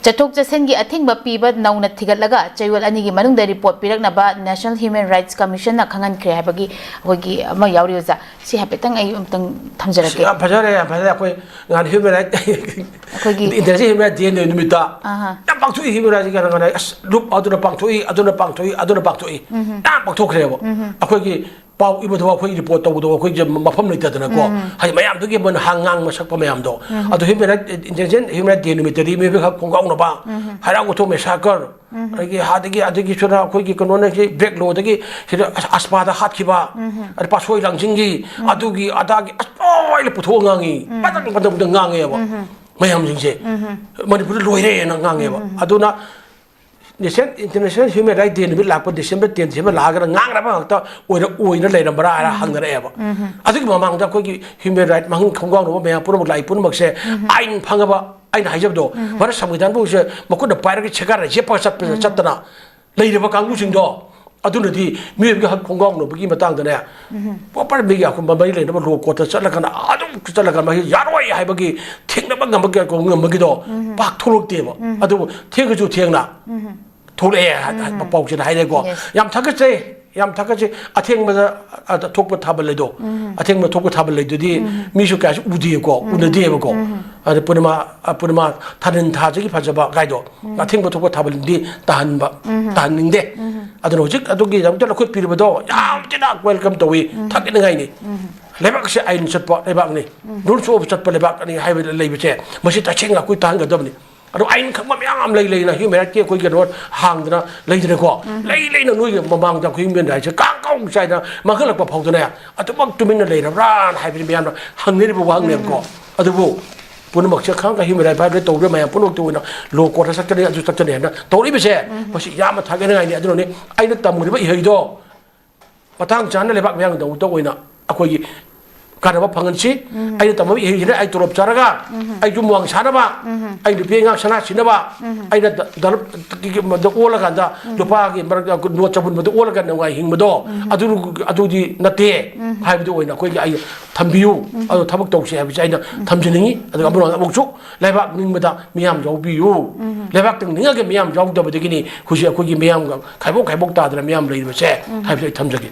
चथोक चसेंगी अथिंग पीब नौना थिगलगा चयवल अनिगी मनुंग रिपोर्ट पिरकनबा नेशनल ह्यूमन राइट्स कमीशन खंगनख्रे हैबगी अखोगी अमा यावरी ओजा सि हैपेतंग अई अमतंग थमजरके फजरे अखोई गान ह्यूमन राइट अखोगी इंटरनेशनल ह्यूमन राइट डे निमिता तम पांगथुई ह्यूमन राइट का गना लुप अदुना पांगथुई ता पांगथोखरेबो अखोगी पाउ इबदो अखोई रिपोर्ट तौदो अखोई मफम लेतदना को हाय मयाम दुगी मन हांगांग मसक मयाम दो अदो human right international human right day निमितरी मे खा खोंगाउना बा हारागो तो मेसाकर अगी हादगी अदगी सुरा अखोई कनोना के ब्रेक लो दगी सिदा अस्पादा हातखिबा अर पासोई लांजिंगी अदुगी अदागी अस्पोइल पुथो ngangi patang patang ngangi ba mayam jingse manipur loire na ngangi ba aduna international human rights day ni lakpa December 10 December laga ngangra ba ta oina leirambara ara hangdara ba adugi mamang da koi human right mang khongwang no mayam pura lai pun makse ain phangaba ain haijabdo bara samwidan bu se makun da paira ke chekara je pa chatna leiraba kangbu singdo अदुनदी मियब के खोंगाव no बगी मतंग दने पपर बेगी अखम बई ले न लो कोत चलकना अदुम चलकना मा यारोय हाइबगी थेंगनब गमगे को गमगी दो पाक थोलकतेबो अदु थेंगजु थेंगना थोले पाउचिन हाइले को याम थकचे याम थकचे अथेंगबदा थोकप थाबल लेदो अथेंगब थोकप थाबल लेदुदी मिसु कास उदिए को उनदेबो को अदु पुनमा थानिन थाजगी फजबा गाइदो अथेंगब थोकप थाबल दी ताहनबा ताहनिंदे अदुन होजिक अदुगी जमते लखुत पिरबदो याम तिना वेलकम तोवी थकिन गाइनी लेबाक से आइन चटपा लेबाक नि रूल्स ऑफ चटपा लेबाक नि हाइबे लेबचे मसि तछिंगा कुइ ताहंगदबनि अदो आइन खम म्याम लेना ह्यूमन राइट के कोई के रोड हांगदना लेदरे को लेना नुई ममांग दा ह्यूमन राइट से कांगाउ साइना मखलक फाउदना अतुमक तुमिन लेरब्रान हाइबे म्याम हंगनेबो वांगने को अदुबो पुनमक से खांग ह्यूमन राइट बाइबल तौरे मयाम पुनक तौना लो कोटा सक्तने अजु सक्तने ना तौरिबसे मसि याम थागेना गाइनि अदुने आइना तमुरिबा इहैदो पतांग चान लेबाक म्याम दौ तो ओइना अखोई कानबा फंगनसी आई तमबी इहैने आई तोरब चारगा आई जुमुवांग सानबा आई लुपेंगा सना सिनबा आई दल द ओलगांदा लुपागी मरग नो चबुन मद ओलगा नंगाई हिंगमदो अदुदी नते हाइबदो ओइना कोई आई थंबियु अदो थबक तौसे हाइबसे आइना थमजनिंगी अदो अबुन अबुकसु लेबाक निंगमदा मियाम जौबियु लेबाक तंग निंगागे मियाम जौदबदगिनी खुशी अखोगी मियाम खाइबोक तादरा मियाम लेइबसे हाइबसे थमजगी